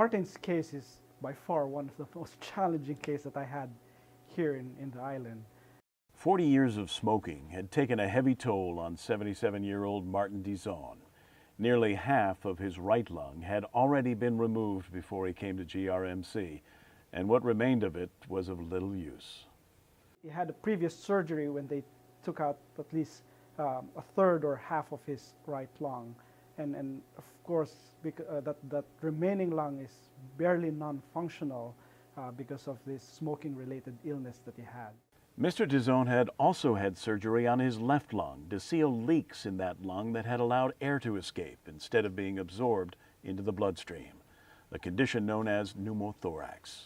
Martin's case is by far one of the most challenging cases that I had here in the island. 40 years of smoking had taken a heavy toll on 77-year-old Martin Dizon. Nearly half of his right lung had already been removed before he came to GRMC, and what remained of it was of little use. He had a previous surgery when they took out at least a third or half of his right lung. And of course, that remaining lung is barely non-functional because of this smoking-related illness that he had. Mr. Dizon had also had surgery on his left lung to seal leaks in that lung that had allowed air to escape instead of being absorbed into the bloodstream, a condition known as pneumothorax.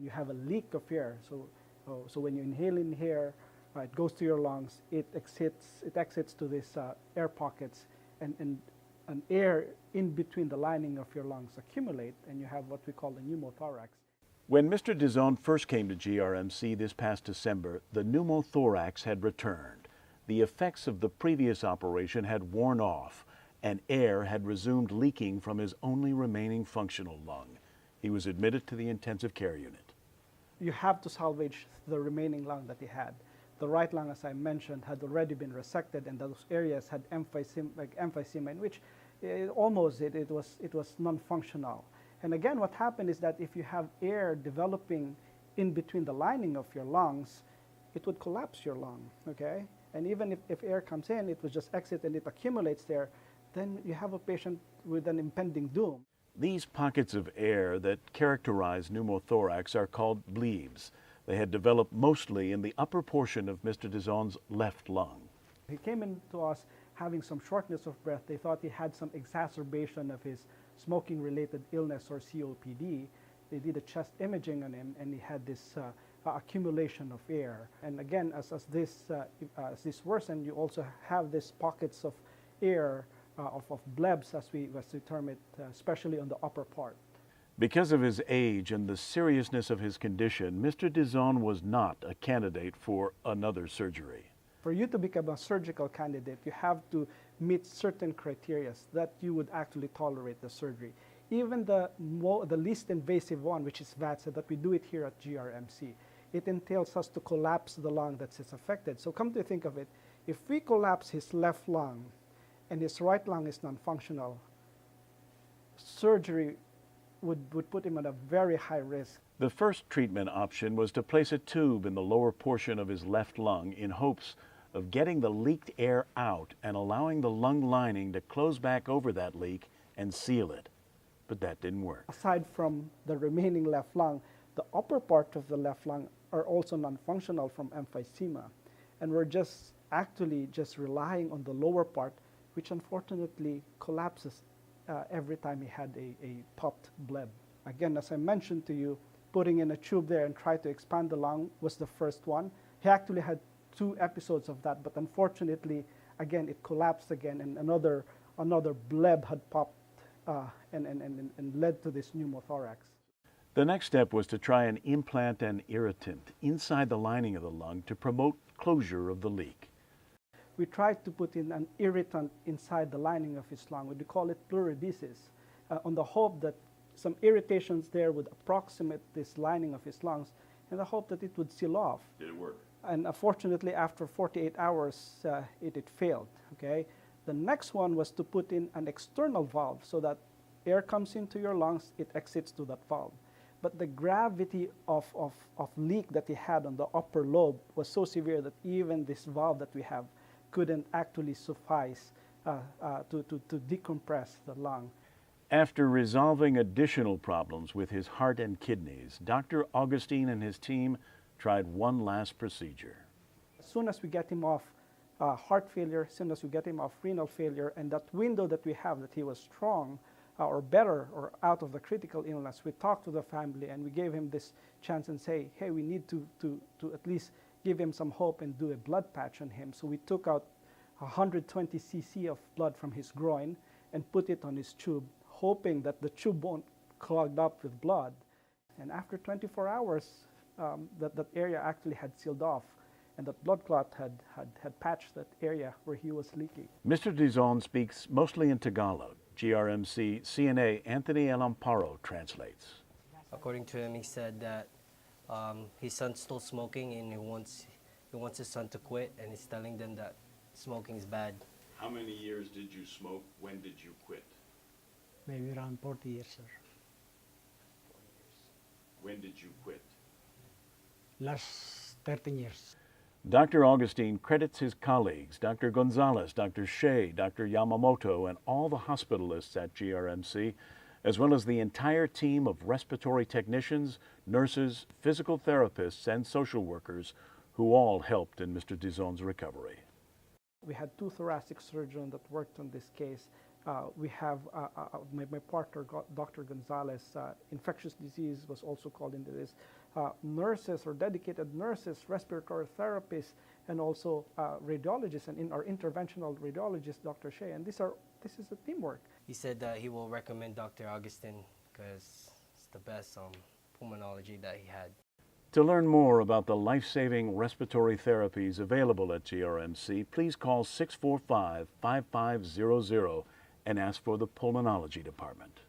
You have a leak of air, so when you inhale in here, it goes to your lungs, it exits to these air pockets, and air in between the lining of your lungs accumulate, and you have what we call the pneumothorax. When Mr. Dizon first came to GRMC this past December, the pneumothorax had returned. The effects of the previous operation had worn off, and air had resumed leaking from his only remaining functional lung. He was admitted to the intensive care unit. You have to salvage the remaining lung that he had. The right lung, as I mentioned, had already been resected, and those areas had emphysema, in which it was non-functional. And again, what happened is that if you have air developing in between the lining of your lungs, it would collapse your lung, okay? And even if air comes in, it would just exit and it accumulates there, then you have a patient with an impending doom. These pockets of air that characterize pneumothorax are called bleeds. They had developed mostly in the upper portion of Mr. Dizon's left lung. He came into us having some shortness of breath. They thought he had some exacerbation of his smoking-related illness or COPD. They did a chest imaging on him, and he had this accumulation of air. And again, as this worsened, you also have these pockets of air, of blebs, as we term it, especially on the upper part. Because of his age and the seriousness of his condition, Mr. Dizon was not a candidate for another surgery. For you to become a surgical candidate, you have to meet certain criteria that you would actually tolerate the surgery. Even the least invasive one, which is VATSA, that we do it here at GRMC, it entails us to collapse the lung that's affected. So come to think of it, if we collapse his left lung and his right lung is non-functional, surgery would put him at a very high risk. The first treatment option was to place a tube in the lower portion of his left lung in hopes of getting the leaked air out and allowing the lung lining to close back over that leak and seal it. But that didn't work. Aside from the remaining left lung, the upper part of the left lung are also non-functional from emphysema. And we're actually just relying on the lower part, which unfortunately collapses every time he had a popped bleb. Again, as I mentioned to you, putting in a tube there and try to expand the lung was the first one. He actually had 2 episodes of that, but unfortunately, again, it collapsed again, and another bleb had popped and led to this pneumothorax. The next step was to try and implant an irritant inside the lining of the lung to promote closure of the leak. We tried to put in an irritant inside the lining of his lung. We call it pleurodesis, on the hope that some irritations there would approximate this lining of his lungs, in the hope that it would seal off. Did it work? And unfortunately, after 48 hours, it failed. Okay. The next one was to put in an external valve so that air comes into your lungs, it exits to that valve. But the gravity of leak that he had on the upper lobe was so severe that even this valve that we have couldn't actually suffice to decompress the lung. After resolving additional problems with his heart and kidneys, Dr. Agustin and his team tried one last procedure. As soon as we get him off heart failure, as soon as we get him off renal failure, and that window that we have that he was strong or better or out of the critical illness, we talked to the family and we gave him this chance and say, hey, we need to at least give him some hope and do a blood patch on him. So we took out 120 cc of blood from his groin and put it on his tube, hoping that the tube won't clog up with blood. And after 24 hours, that area actually had sealed off, and that blood clot had patched that area where he was leaking. Mr. Dizon speaks mostly in Tagalog, GRMC CNA Anthony El Amparo translates. According to him, he said that his son's still smoking and he wants his son to quit, and he's telling them that smoking is bad. How many years did you smoke? When did you quit? Maybe around 40 years, sir. When did you quit? Last 13 years. Dr. Agustin credits his colleagues, Dr. Gonzalez, Dr. Shea, Dr. Yamamoto, and all the hospitalists at GRMC, as well as the entire team of respiratory technicians, nurses, physical therapists, and social workers who all helped in Mr. Dizon's recovery. We had 2 thoracic surgeons that worked on this case. We have my partner, Dr. Gonzalez, infectious disease was also called into this. Nurses or dedicated nurses, respiratory therapists, and also radiologists, and in our interventional radiologist, Dr. Shea. And this is a teamwork. He said that he will recommend Dr. Agustin because it's the best pulmonology that he had. To learn more about the life-saving respiratory therapies available at GRMC, please call 645-5500 and ask for the Pulmonology Department.